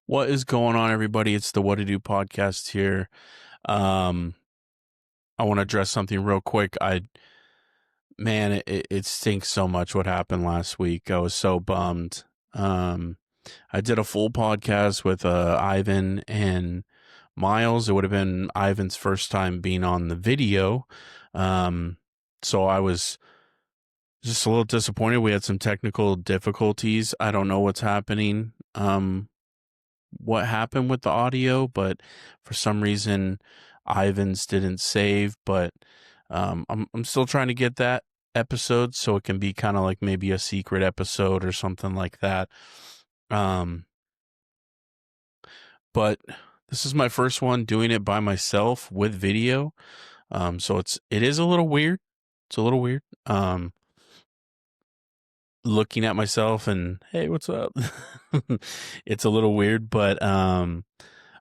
What is going on, everybody? It's the What to Do podcast here. Um, I want to address something real quick. It stinks so much what happened last week. I was so bummed. I did a full podcast with Ivan and Miles. It would have been Ivan's first time being on the video. Um, so I was just a little disappointed. We had some technical difficulties. I don't know what's happening. What happened with the audio, but for some reason Ivan's didn't save. But I'm still trying to get that episode so it can be kind of like maybe a secret episode or something like that. Um, but this is my first one doing it by myself with video. So it is a little weird. It's a little weird. Looking at myself and hey, what's up? It's a little weird, but I'm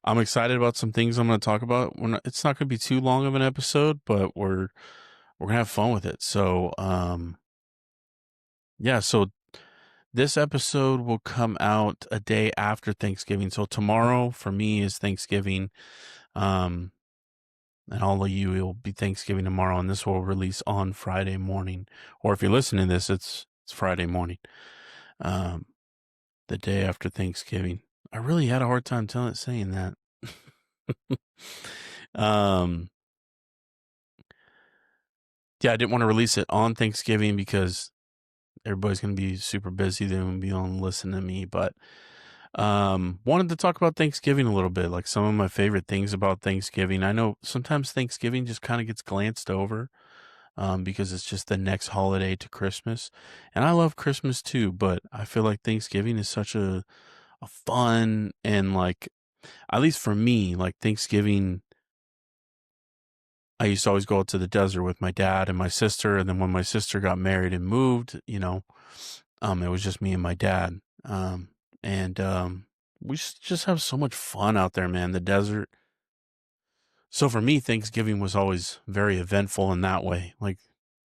excited about some things I'm going to talk about. It's not going to be too long of an episode, but we're going to have fun with it. So, yeah, so this episode will come out a day after Thanksgiving. So tomorrow for me is Thanksgiving. Um, and all of you, it will be Thanksgiving tomorrow, and this will release on Friday morning. Or if you're listening to this, it's Friday morning. The day after Thanksgiving. I really had a hard time saying that. um, yeah, I didn't want to release it on Thanksgiving because everybody's going to be super busy. They won't be on listening to me, but wanted to talk about Thanksgiving a little bit, like some of my favorite things about Thanksgiving. I know sometimes Thanksgiving just kind of gets glanced over because it's just the next holiday to Christmas. And I love Christmas too, but I feel like Thanksgiving is such a fun and like, at least for me, like Thanksgiving, I used to always go out to the desert with my dad and my sister. And then when my sister got married and moved, it was just me and my dad. And we just have so much fun out there, man. The desert. So for me, Thanksgiving was always very eventful in that way. Like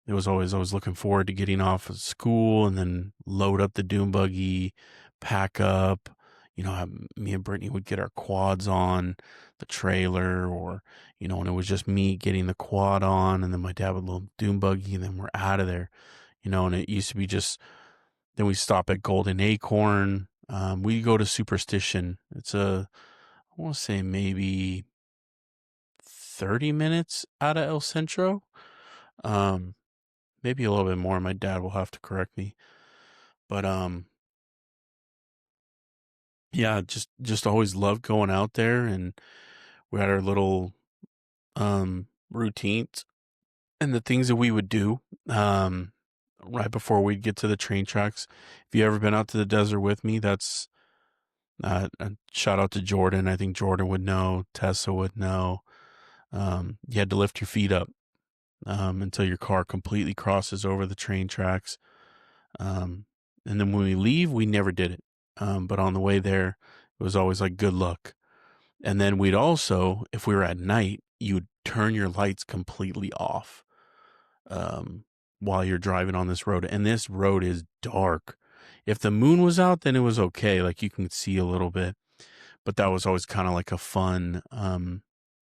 it was always, I was looking forward to getting off of school and then load up the dune buggy, pack up. Me and Brittany would get our quads on the trailer, or and it was just me getting the quad on, and then my dad would load dune buggy, and then we're out of there. And it used to be just then we stop at Golden Acorn. We go to Superstition. I want to say maybe 30 minutes out of El Centro. Um, Maybe a little bit more. My dad will have to correct me. But yeah, just always loved going out there, and we had our little routines and the things that we would do right before we'd get to the train tracks. If you ever been out to the desert with me, that's a shout out to Jordan. I think Jordan would know. Tessa would know. You had to lift your feet up until your car completely crosses over the train tracks. And then when we leave, we never did it. But on the way there, it was always like good luck. And then we'd also, if we were at night, you'd turn your lights completely off while you're driving on this road. And this road is dark. If the moon was out, then it was okay. Like you can see a little bit. But that was always kind of like a fun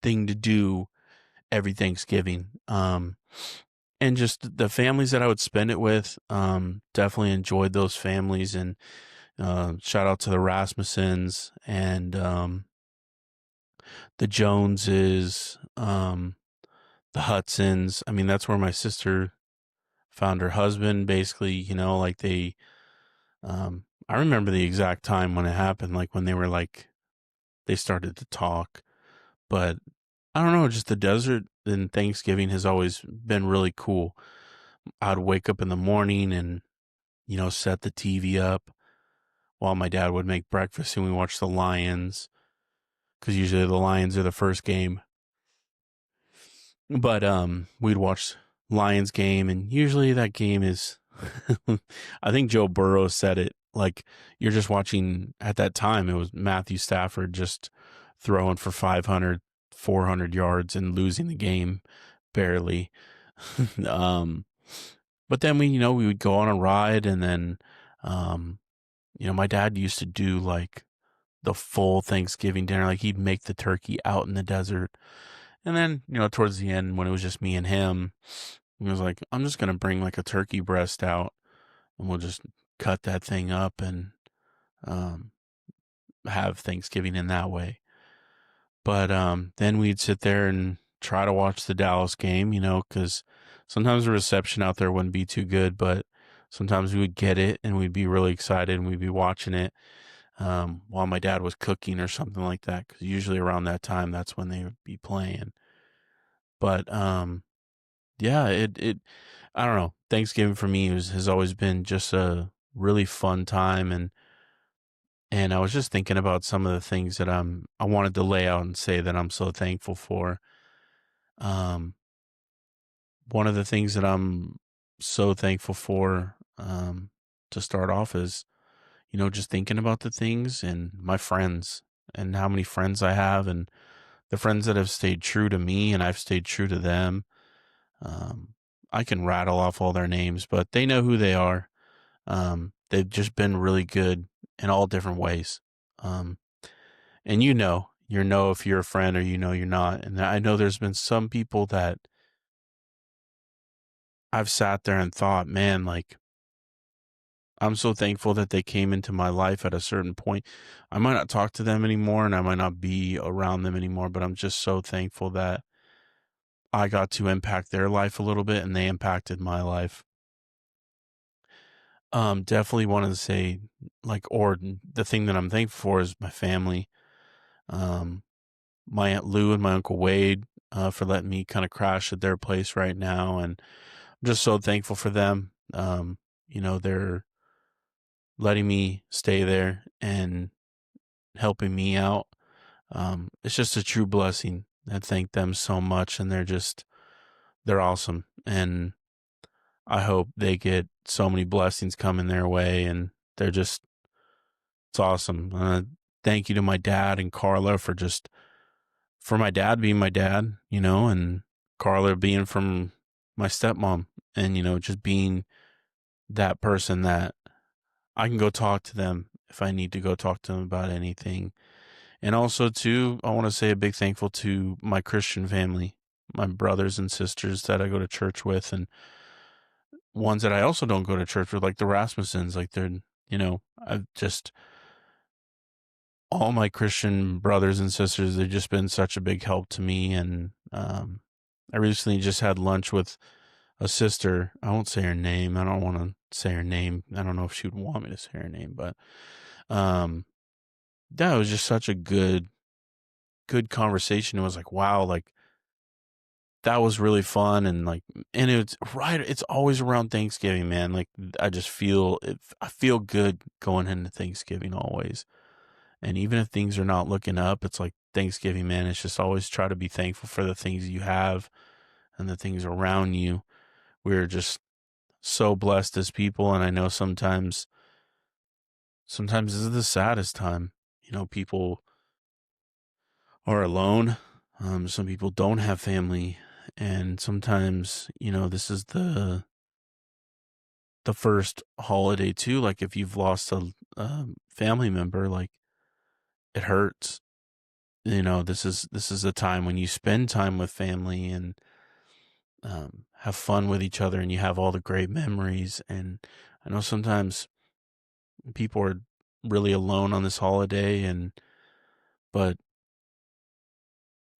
thing to do every Thanksgiving. And just the families that I would spend it with, definitely enjoyed those families. And shout out to the Rasmussens and the Joneses, the Hudsons. I mean, that's where my sister found her husband, basically, like I remember the exact time when it happened, like when they started to talk. But I don't know, just the desert and Thanksgiving has always been really cool. I'd wake up in the morning and, set the TV up while my dad would make breakfast and we watch the Lions, because usually the Lions are the first game. But we'd watch Lions game, and usually that game is I think Joe Burrow said it, like you're just watching. At that time it was Matthew Stafford just throwing for 500, 400 yards and losing the game barely. um but then we would go on a ride, and then my dad used to do like the full Thanksgiving dinner. Like he'd make the turkey out in the desert. And then, towards the end when it was just me and him, he was like, I'm just gonna bring like a turkey breast out and we'll just cut that thing up and um have Thanksgiving in that way. But then we'd sit there and try to watch the Dallas game, because sometimes the reception out there wouldn't be too good, but sometimes we would get it and we'd be really excited and we'd be watching it while my dad was cooking or something like that. Because usually around that time, that's when they would be playing. But yeah, it I don't know. Thanksgiving for me has always been just a really fun time, and I was just thinking about some of the things that I wanted to lay out and say that I'm so thankful for. Um, One of the things that I'm so thankful for, to start off is, just thinking about the things and my friends and how many friends I have and the friends that have stayed true to me and I've stayed true to them. Um, I can rattle off all their names, but they know who they are. They've just been really good in all different ways. Um, and you know if you're a friend or you're not. And I know there's been some people that I've sat there and thought, man, like I'm so thankful that they came into my life at a certain point. I might not talk to them anymore and I might not be around them anymore, but I'm just so thankful that I got to impact their life a little bit and they impacted my life. Definitely wanted to say the thing that I'm thankful for is my family. Um, my Aunt Lou and my Uncle Wade, for letting me kind of crash at their place right now. And I'm just so thankful for them. They're letting me stay there and helping me out. It's just a true blessing. I thank them so much, and they're awesome. And I hope they get so many blessings coming their way, and it's awesome. Thank you to my dad and Carla for my dad being my dad, and Carla being from my stepmom, and just being that person that I can go talk to them if I need to go talk to them about anything. And also, too, I want to say a big thankful to my Christian family, my brothers and sisters that I go to church with, and ones that I also don't go to church with, like the Rasmussens. Like I've just all my Christian brothers and sisters. They've just been such a big help to me. And I recently just had lunch with a sister. I won't say her name. I don't want to say her name. I don't know if she would want me to say her name, but um, that was just such a good conversation. It was like, wow, like that was really fun. And it's right. It's always around Thanksgiving, man. Like I just feel it. I feel good going into Thanksgiving always. And even if things are not looking up, it's like Thanksgiving, man. It's just always try to be thankful for the things you have and the things around you. We're just so blessed as people. And I know sometimes this is the saddest time. People are alone. Some people don't have family. And sometimes, this is the first holiday too. Like if you've lost a family member, like it hurts. This is a time when you spend time with family and have fun with each other, and you have all the great memories. And I know sometimes people are really alone on this holiday, but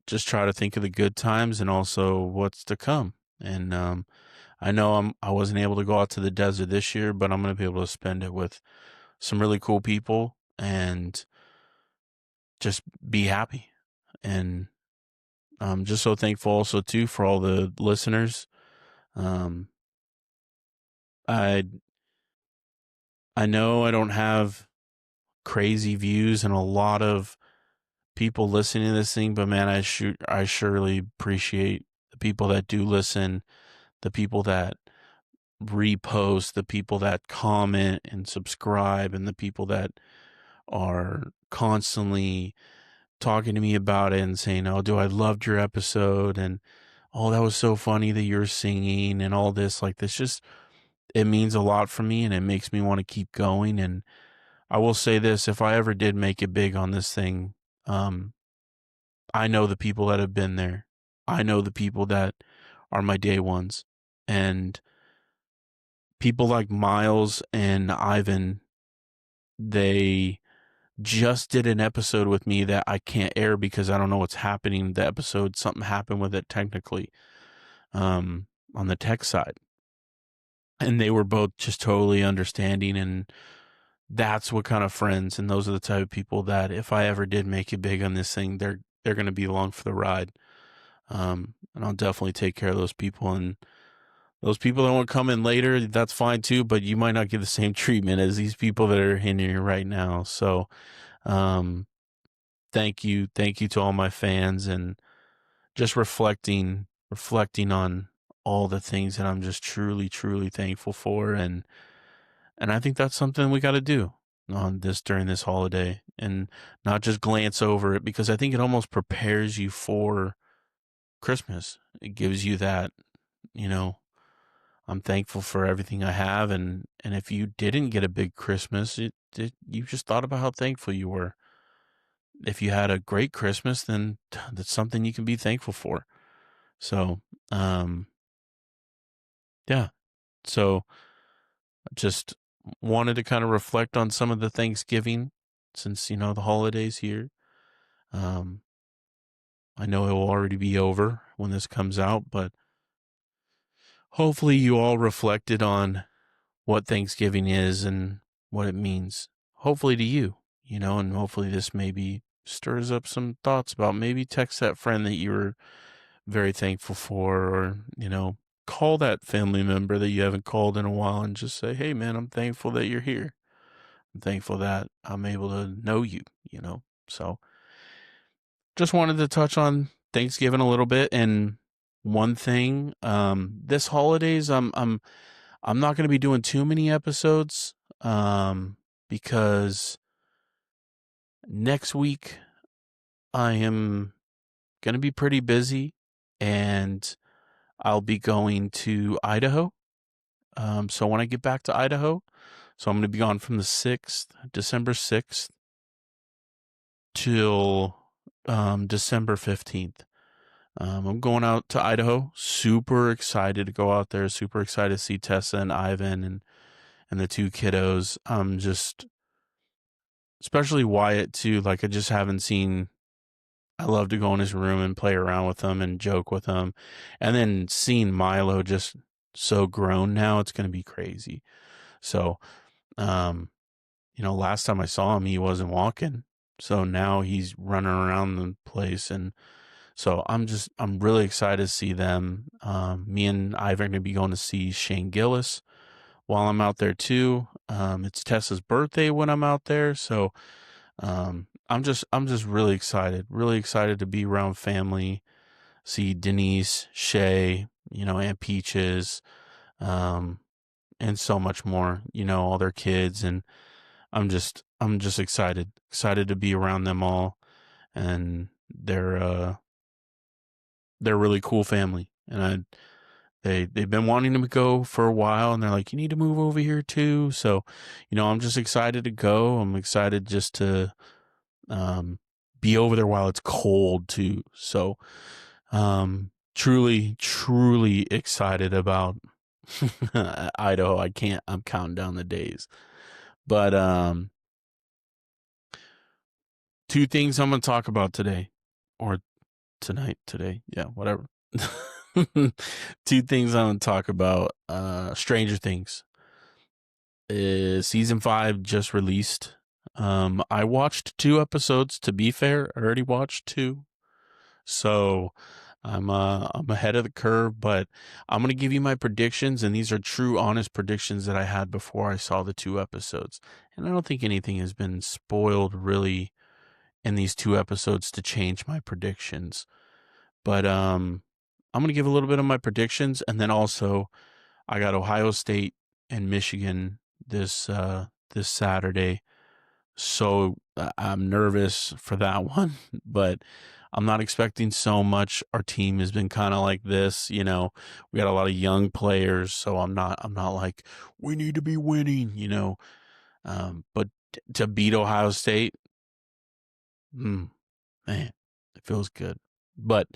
just try to think of the good times and also what's to come. And I know I wasn't able to go out to the desert this year, but I'm going to be able to spend it with some really cool people and just be happy. And I'm just so thankful also too for all the listeners. Um, I I know I don't have crazy views and a lot of people listening to this thing, but man, I surely appreciate the people that do listen, the people that repost, the people that comment and subscribe, and the people that are constantly talking to me about it and saying, "Oh, I loved your episode," and "Oh, that was so funny that you're singing," and all this. Like this, just it means a lot for me, and it makes me want to keep going. And I will say this: if I ever did make it big on this thing, um, I know the people that have been there. I know the people that are my day ones, and people like Miles and Ivan. They just did an episode with me that I can't air because I don't know what's happening. The episode, something happened with it technically, um, on the tech side. And they were both just totally understanding. And that's what kind of friends. And those are the type of people that if I ever did make it big on this thing, they're going to be along for the ride. And I'll definitely take care of those people. And those people that want to come in later, that's fine too, but you might not get the same treatment as these people that are in here right now. So, um, thank you. Thank you to all my fans, and just reflecting on all the things that I'm just truly, truly thankful for. And I think that's something we got to do on this during this holiday, and not just glance over it, because I think it almost prepares you for Christmas. It gives you that, you know, I'm thankful for everything I have. And if you didn't get a big Christmas, you just thought about how thankful you were. If you had a great Christmas, then that's something you can be thankful for. So, um, yeah. So just wanted to kind of reflect on some of the Thanksgiving, since, the holidays here. Um, I know it will already be over when this comes out, but hopefully you all reflected on what Thanksgiving is and what it means, hopefully to you, and hopefully this maybe stirs up some thoughts about maybe text that friend that you were very thankful for, or, call that family member that you haven't called in a while and just say, hey, man, I'm thankful that you're here. I'm thankful that I'm able to know you. So just wanted to touch on Thanksgiving a little bit. And one thing, this holidays, I'm not going to be doing too many episodes, because next week I am going to be pretty busy, and I'll be going to Idaho. So when I get back to Idaho, so I'm going to be gone from the 6th, December 6th, till December 15th. I'm going out to Idaho. Super excited to go out there. Super excited to see Tessa and Ivan and the two kiddos. Especially Wyatt too. Like, I just haven't seen. I love to go in his room and play around with him and joke with him. And then seeing Milo just so grown now, it's going to be crazy. So, last time I saw him, he wasn't walking. So now he's running around the place. And so I'm really excited to see them. Me and Ivan are going to be going to see Shane Gillis while I'm out there too. It's Tessa's birthday when I'm out there. So, I'm just really excited to be around family, see Denise, Shay, Aunt Peaches, and so much more, all their kids. And I'm just excited to be around them all. And they're a really cool family. And they've been wanting to go for a while, and they're like, you need to move over here too. So, I'm just excited to go. I'm excited just to, be over there while it's cold too. So, truly, truly excited about Idaho. I'm counting down the days. But, two things I'm going to talk about today, or today. Yeah, whatever. Two things I'm going to talk about. Stranger Things. Season 5 just released. I watched 2 episodes, to be fair. I already watched 2. So I'm ahead of the curve, but I'm going to give you my predictions, and these are true, honest predictions that I had before I saw the 2 episodes. And I don't think anything has been spoiled really in these 2 episodes to change my predictions. But I'm going to give a little bit of my predictions, and then also I got Ohio State and Michigan this Saturday. So I'm nervous for that one, but I'm not expecting so much. Our team has been kind of like this, we got a lot of young players, so I'm not like we need to be winning, but to beat Ohio State. Man, it feels good. But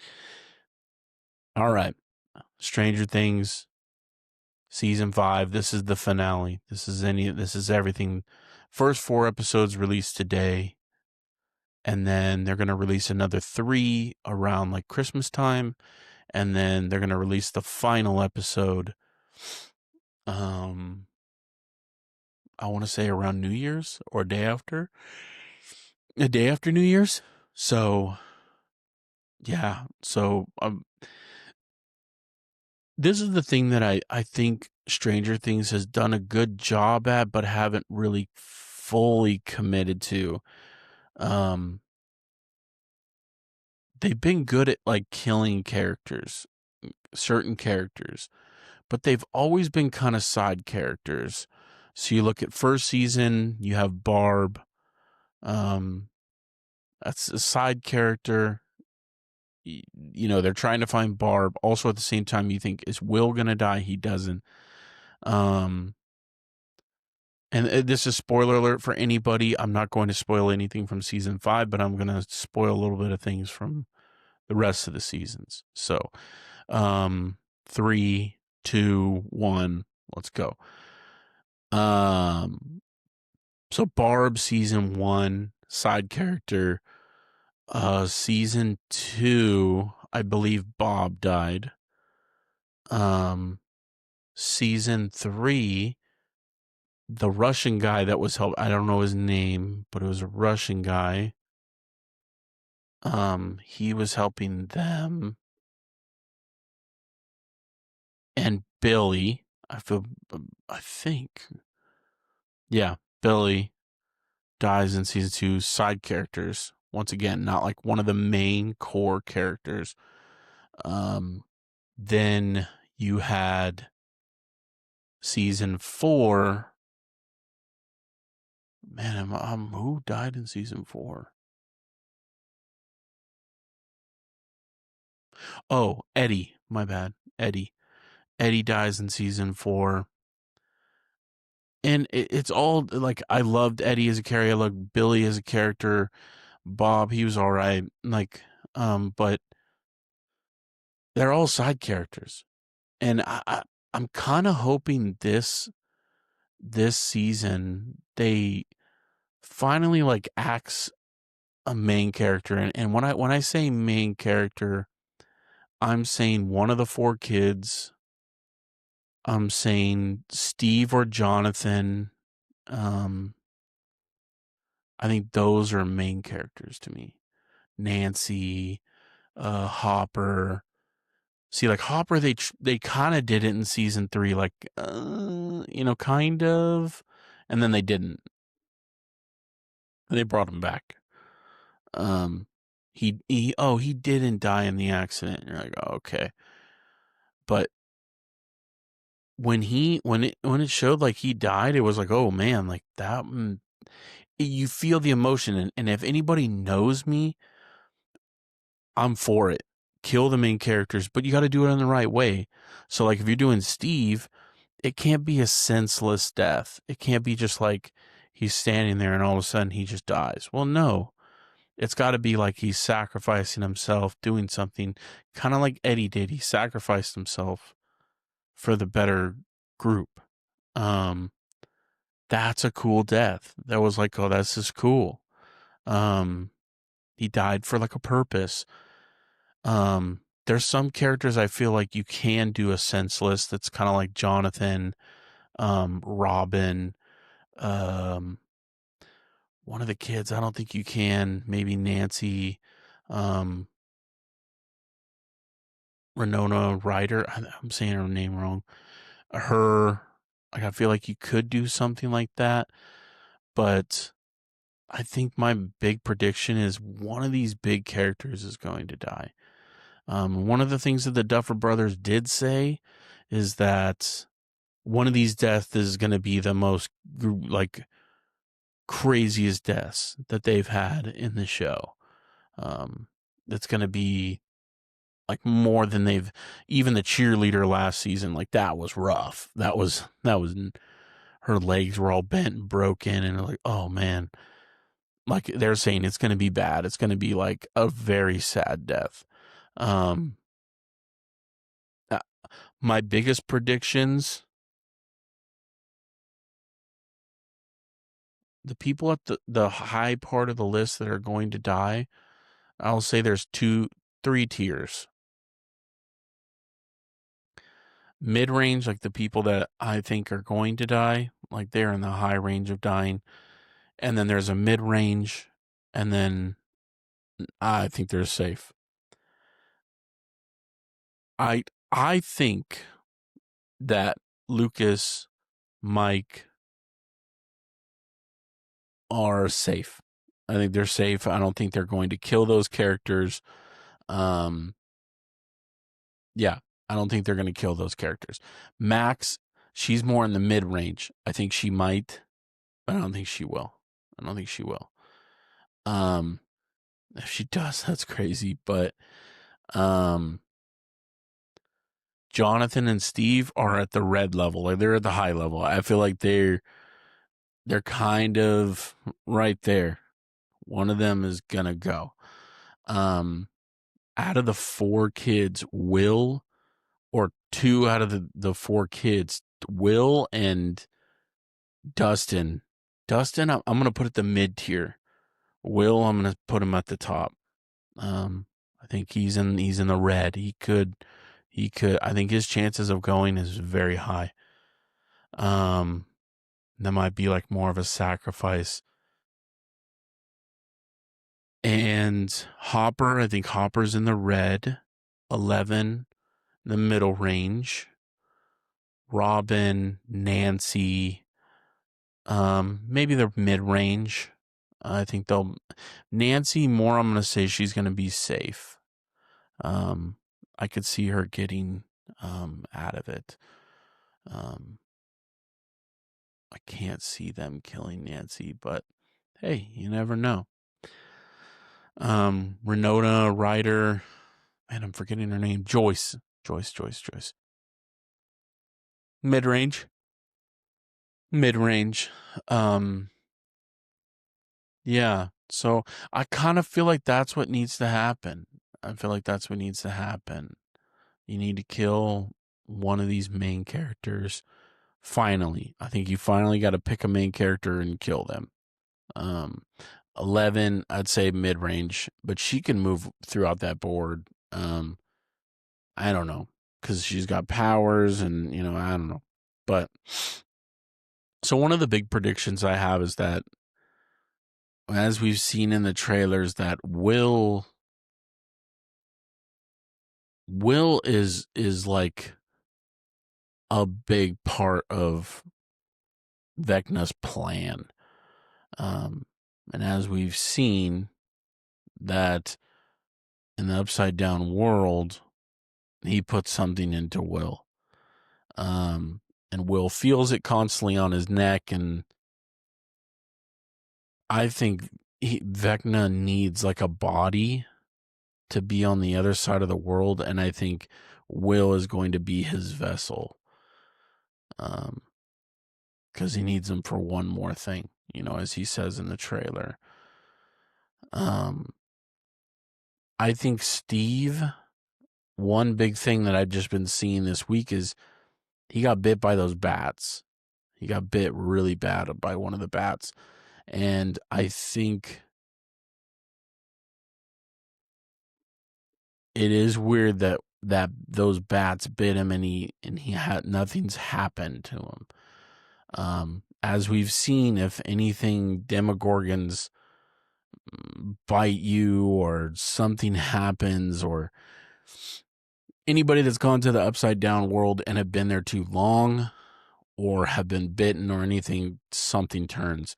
all right, Stranger Things season 5. This is the finale. This is everything. First 4 episodes released today, and then they're gonna release another 3 around like Christmas time, and then they're gonna release the final episode. I want to say around New Year's or a day after New Year's. So yeah, this is the thing that I think Stranger Things has done a good job at, but haven't really fully committed to. They've been good at like killing characters, certain characters, but they've always been kind of side characters. So you look at first season, you have Barb. That's a side character. You know, they're trying to find Barb. Also, at the same time, you think, is Will gonna die? He doesn't. And this is spoiler alert for anybody. I'm not going to spoil anything from season 5, but I'm going to spoil a little bit of things from the rest of the seasons. So, 3, 2, 1, let's go. So Barb season 1, side character. Season 2, I believe Bob died. Season 3, the Russian guy that was helped, I don't know his name, but it was a Russian guy. He was helping them. And Billy, I think, yeah, Billy dies in season 2, side characters. Once again, not like one of the main core characters. Then you had season 4. Man, who died in season 4? Oh, Eddie. My bad. Eddie. Eddie dies in season 4. And it's all like, I loved Eddie as a character. I loved Billy as a character. Bob, he was all right. Like, but they're all side characters. And I'm kind of hoping this season they finally like axe a main character. And when I say main character, I'm saying one of the 4 kids. I'm saying Steve or Jonathan. I think those are main characters to me. Nancy, Hopper. See, like Hopper, they kind of did it in season 3, like, kind of, and then they didn't. And they brought him back. He didn't die in the accident. You're like, oh, okay. But when it showed like he died, it was like, oh man, like that. You feel the emotion, and if anybody knows me, I'm for it. Kill the main characters, but you got to do it in the right way. So, like, if you're doing Steve, it can't be a senseless death. It can't be just like he's standing there and all of a sudden he just dies. Well, no. It's got to be like he's sacrificing himself, doing something kind of like Eddie did. He sacrificed himself for the better group. That's a cool death. That was like, oh, that's just cool. He died for like a purpose. There's some characters I feel like you can do a senseless that's kind of like Jonathan, Robin, one of the kids. I don't think you can. Maybe Nancy, Renona Ryder. I'm saying her name wrong. Her, like, I feel like you could do something like that, but I think my big prediction is one of these big characters is going to die. One of the things that the Duffer brothers did say is that one of these deaths is going to be the most like craziest deaths that they've had in the show. It's going to be like more than even the cheerleader last season. Like that was rough. That was her legs were all bent and broken, and like, oh man, like they're saying it's going to be bad. It's going to be like a very sad death. Um, uh, my biggest predictions: the people at the high part of the list that are going to die. I'll say there's 3 tiers. Mid range, like the people that I think are going to die, like they're in the high range of dying. And then there's a mid range, and then I think they're safe. I think that Lucas, Mike are safe. I think they're safe. I don't think they're going to kill those characters. Um, yeah, I don't think they're going to kill those characters. Max, she's more in the mid range. I think she might, but I don't think she will. I don't think she will. If she does, that's crazy. But Jonathan and Steve are at the red level. Like they're at the high level. I feel like they're kind of right there. One of them is gonna go. Out of the 4 kids, Will, or 2 out of the 4 kids, Will and Dustin. Dustin, I'm gonna put at the mid tier. Will, I'm gonna put him at the top. I think he's in the red. He could. I think his chances of going is very high. That might be like more of a sacrifice. And Hopper, I think Hopper's in the red. 11, the middle range. Robin, Nancy, maybe they're mid range. I think they'll. Nancy more, I'm gonna say she's gonna be safe. I could see her getting out of it. I can't see them killing Nancy, but hey, you never know. Renota, Ryder, man, I'm forgetting her name. Joyce. Mid range. Yeah. So I kind of feel like that's what needs to happen. You need to kill one of these main characters. Finally, I think you finally got to pick a main character and kill them. 11, I'd say mid range, but she can move throughout that board. I don't know, because she's got powers, and I don't know. But so one of the big predictions I have is that, as we've seen in the trailers, that Will is like a big part of Vecna's plan. And as we've seen that in the Upside Down world, he puts something into Will. And Will feels it constantly on his neck, and I think Vecna needs like a body to be on the other side of the world, and I think Will is going to be his vessel. Because he needs him for one more thing, as he says in the trailer. I think Steve, one big thing that I've just been seeing this week is he got bit by those bats. He got bit really bad by one of the bats. And I think it is weird that those bats bit him, and he had nothing's happened to him. As we've seen, if anything, Demogorgons bite you or something happens, or anybody that's gone to the Upside Down world and have been there too long or have been bitten or anything, something turns.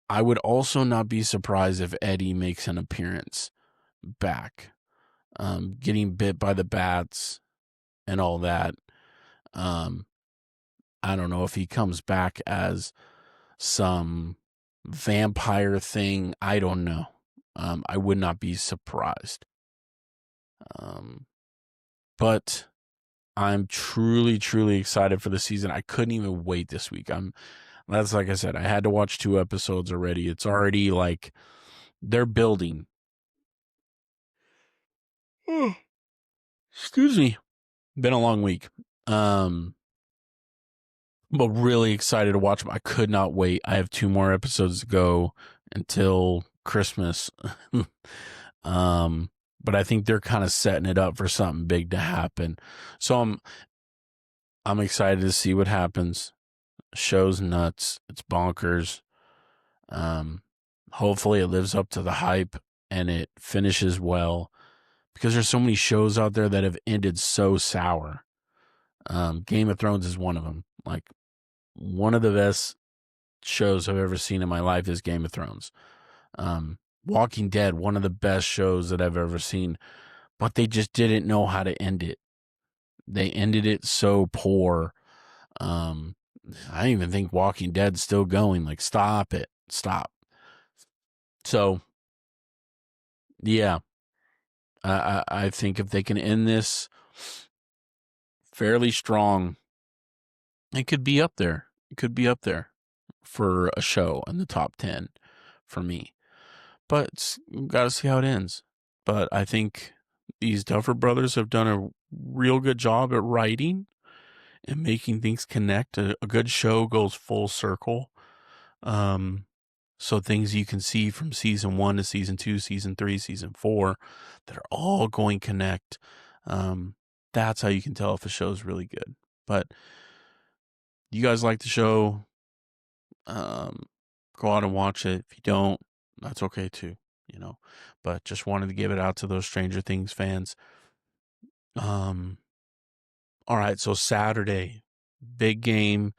I would also not be surprised if Eddie makes an appearance back. Getting bit by the bats and all that. I don't know if he comes back as some vampire thing. I don't know. I would not be surprised. But I'm truly, truly excited for the season. I couldn't even wait this week. That's like I said, I had to watch 2 episodes already. It's already like they're building. Excuse me. Been a long week. Um, but really excited to watch them. I could not wait. I have 2 more episodes to go until Christmas. um, but I think they're kind of setting it up for something big to happen. So I'm excited to see what happens. Show's nuts. It's bonkers. Um, hopefully it lives up to the hype and it finishes well because there's so many shows out there that have ended so sour. Game of Thrones is one of them. Like one of the best shows I've ever seen in my life is Game of Thrones. Walking Dead, one of the best shows that I've ever seen, but they just didn't know how to end it. They ended it so poor. I don't even think Walking Dead's still going. Like, stop it. Stop. So, yeah, I think if they can end this fairly strong, it could be up there. It could be up there for a show in the top 10 for me. But got to see how it ends. But I think these Duffer brothers have done a real good job at writing and making things connect. A good show goes full circle. So things you can see from season 1 to season 2, season 3, season 4 that are all going connect. That's how you can tell if a show's really good. But you guys like the show, go out and watch it. If you don't, that's okay too, you know. But just wanted to give it out to those Stranger Things fans. All right, so Saturday, big game.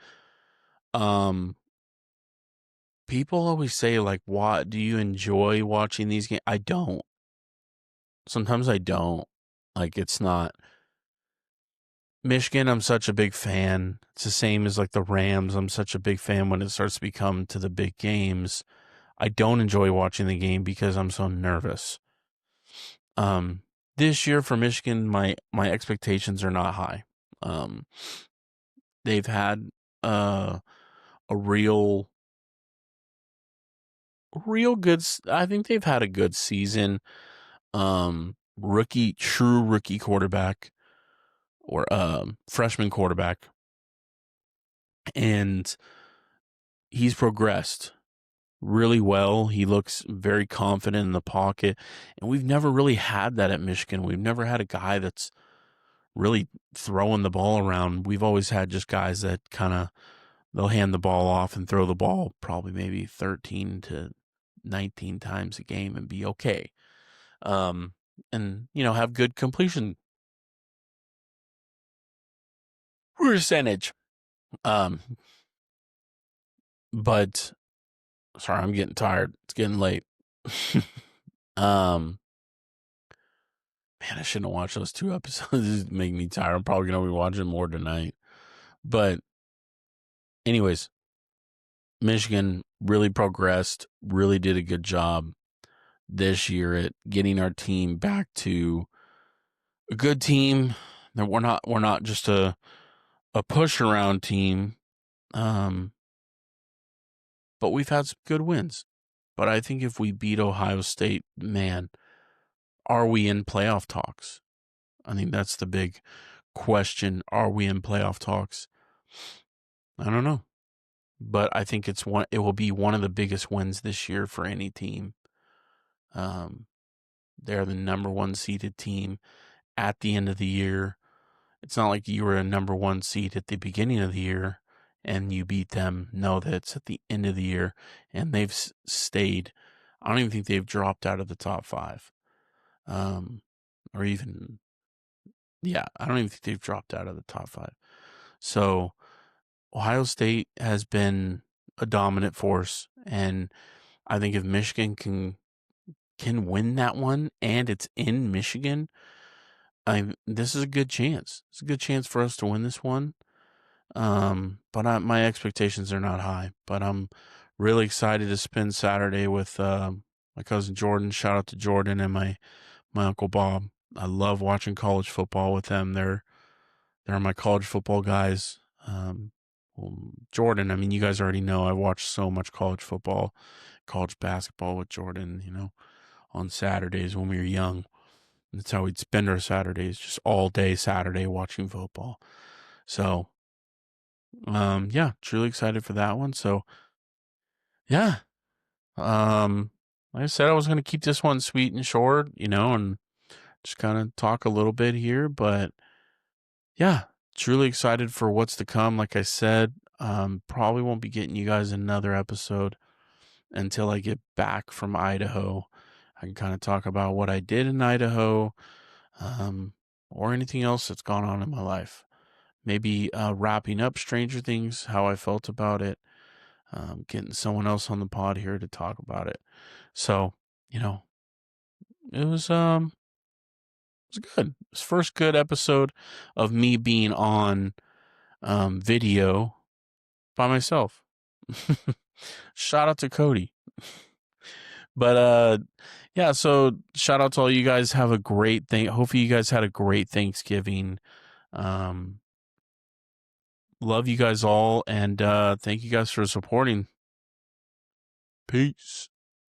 People always say like, "What do you enjoy watching these games?" I don't. Sometimes I don't. Like it's not Michigan. I'm such a big fan. It's the same as like the Rams. I'm such a big fan when it starts to become to the big games. I don't enjoy watching the game because I'm so nervous. This year for Michigan, my expectations are not high. Um, they've had a real good. I think they've had a good season. True rookie quarterback or freshman quarterback, and he's progressed really well. He looks very confident in the pocket, and we've never really had that at Michigan. We've never had a guy that's really throwing the ball around. We've always had just guys that kind of they'll hand the ball off and throw the ball probably maybe 13 to 19 times a game and be okay. And have good completion percentage. Um, but sorry, I'm getting tired. It's getting late. um, Man, I shouldn't have watched those 2 episodes. It's making me tired. I'm probably gonna be watching more tonight. But anyways, Michigan really progressed, really did a good job this year at getting our team back to a good team. That we're not just a push around team. But we've had some good wins. But I think if we beat Ohio State, man, are we in playoff talks? I think that's the big question. Are we in playoff talks? I don't know. But I think it will be one of the biggest wins this year for any team. They're the number 1 seeded team at the end of the year. It's not like you were a number 1 seed at the beginning of the year and you beat them. No, that's at the end of the year, and they've stayed. I don't even think they've dropped out of the top 5, or even I don't even think they've dropped out of the top 5. So Ohio State has been a dominant force, and I think if Michigan can win that one, and it's in Michigan, this is a good chance. It's a good chance for us to win this one. But my expectations are not high. But I'm really excited to spend Saturday with my cousin Jordan. Shout out to Jordan and my uncle Bob. I love watching college football with them. They're my college football guys. Jordan, I mean, you guys already know I watched so much college football, college basketball with Jordan, on Saturdays when we were young. That's how we'd spend our Saturdays, just all day Saturday watching football. So, yeah, truly excited for that one. So, yeah, like I said, I was going to keep this one sweet and short, and just kind of talk a little bit here, but yeah, truly excited for what's to come. Like I said, probably won't be getting you guys another episode until I get back from Idaho. I can kind of talk about what I did in Idaho, um, or anything else that's gone on in my life. Maybe wrapping up Stranger Things, how I felt about it, getting someone else on the pod here to talk about it. So, you know, it was good. It was first good episode of me being on video by myself. Shout out to Cody. But yeah, so shout out to all you guys. Have a great thing. Hopefully you guys had a great Thanksgiving. Um love you guys all, and thank you guys for supporting. Peace.